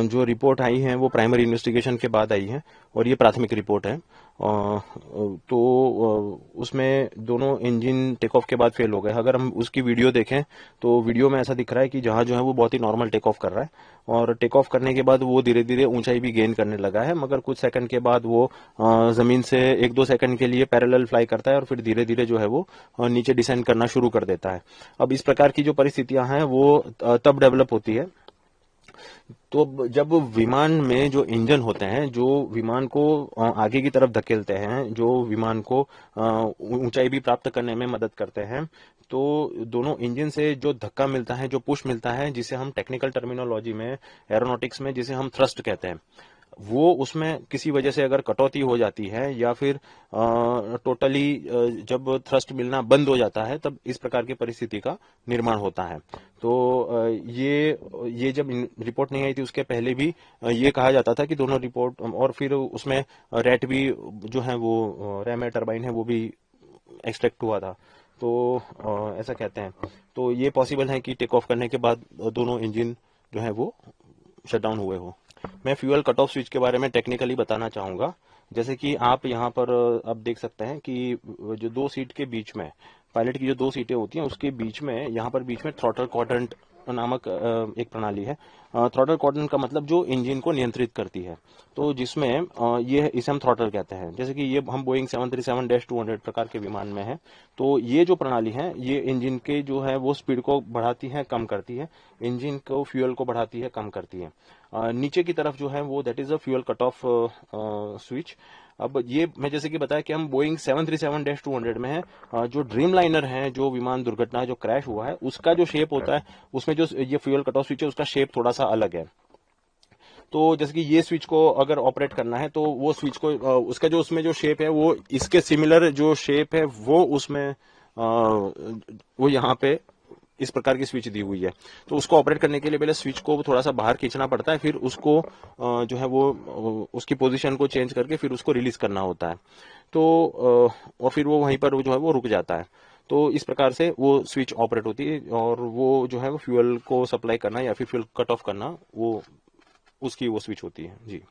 जो रिपोर्ट आई है वो प्राइमरी इन्वेस्टिगेशन के बाद आई है और ये प्राथमिक रिपोर्ट है। तो उसमें दोनों इंजन टेक ऑफ के बाद फेल हो गए। अगर हम उसकी वीडियो देखें तो वीडियो में ऐसा दिख रहा है कि जहाज जो है वो बहुत ही नॉर्मल टेक ऑफ कर रहा है और टेक ऑफ करने के बाद वो धीरे धीरे ऊंचाई भी गेन करने लगा है, मगर कुछ सेकंड के बाद वो जमीन से 1-2 सेकंड के लिए पैरेलल फ्लाई करता है और फिर धीरे धीरे जो है वो नीचे डिसेंड करना शुरू कर देता है। अब इस प्रकार की जो परिस्थितियां हैं वो तब डेवलप होती है तो जब विमान में जो इंजन होते हैं, जो विमान को आगे की तरफ धकेलते हैं, जो विमान को ऊंचाई भी प्राप्त करने में मदद करते हैं, तो दोनों इंजन से जो धक्का मिलता है, जो पुश मिलता है, जिसे हम टेक्निकल टर्मिनोलॉजी में, एरोनॉटिक्स में जिसे हम थ्रस्ट कहते हैं, वो उसमें किसी वजह से अगर कटौती हो जाती है या फिर टोटली जब थ्रस्ट मिलना बंद हो जाता है, तब इस प्रकार की परिस्थिति का निर्माण होता है। तो ये जब रिपोर्ट नहीं आई थी उसके पहले भी ये कहा जाता था कि दोनों रिपोर्ट, और फिर उसमें रैट भी जो है वो रैम टरबाइन है वो भी एक्सट्रैक्ट हुआ था। तो ऐसा कहते हैं। तो ये पॉसिबल है कि टेक ऑफ करने के बाद दोनों इंजन जो है वो शट डाउन हुए हो। मैं फ्यूल कट ऑफ स्विच के बारे में टेक्निकली बताना चाहूंगा। जैसे कि आप यहाँ पर अब देख सकते हैं कि जो 2 सीट के बीच में, पायलट की जो 2 सीटें होती हैं उसके बीच में, यहाँ पर बीच में थ्रॉटल क्वाड्रेंट नामक एक प्रणाली है। थ्रॉटल क्वाड्रेंट का मतलब जो इंजन को नियंत्रित करती है, तो जिसमें ये इसे हम थ्रॉटल कहते हैं। जैसे कि ये हम बोइंग 737-200 प्रकार के विमान में है। तो ये जो प्रणाली है ये इंजन के जो है वो स्पीड को बढ़ाती है, कम करती है, इंजन को फ्यूल को बढ़ाती है, कम करती है। नीचे की तरफ जो है वो that is a fuel cut off switch. अब ये मैं जैसे कि बताया कि हम बोइंग 737-200 में है। जो ड्रीम लाइनर है, जो विमान दुर्घटना जो क्रैश हुआ है, उसका जो शेप होता है, उसमें जो ये फ्यूल कट ऑफ स्विच है उसका शेप थोड़ा सा अलग है। तो जैसे कि ये स्विच को अगर ऑपरेट करना है तो वो स्विच को उसका जो उसमें जो शेप है वो इसके सिमिलर जो शेप है वो उसमें वो यहाँ पे इस प्रकार की स्विच दी हुई है। तो उसको ऑपरेट करने के लिए पहले स्विच को थोड़ा सा बाहर खींचना पड़ता है, फिर उसको जो है वो उसकी पोजीशन को चेंज करके फिर उसको रिलीज करना होता है। तो और फिर वो वहीं पर जो है वो रुक जाता है। तो इस प्रकार से वो स्विच ऑपरेट होती है और वो जो है वो फ्यूल को सप्लाई करना या फिर फ्यूल कट ऑफ करना, वो उसकी वो स्विच होती है जी।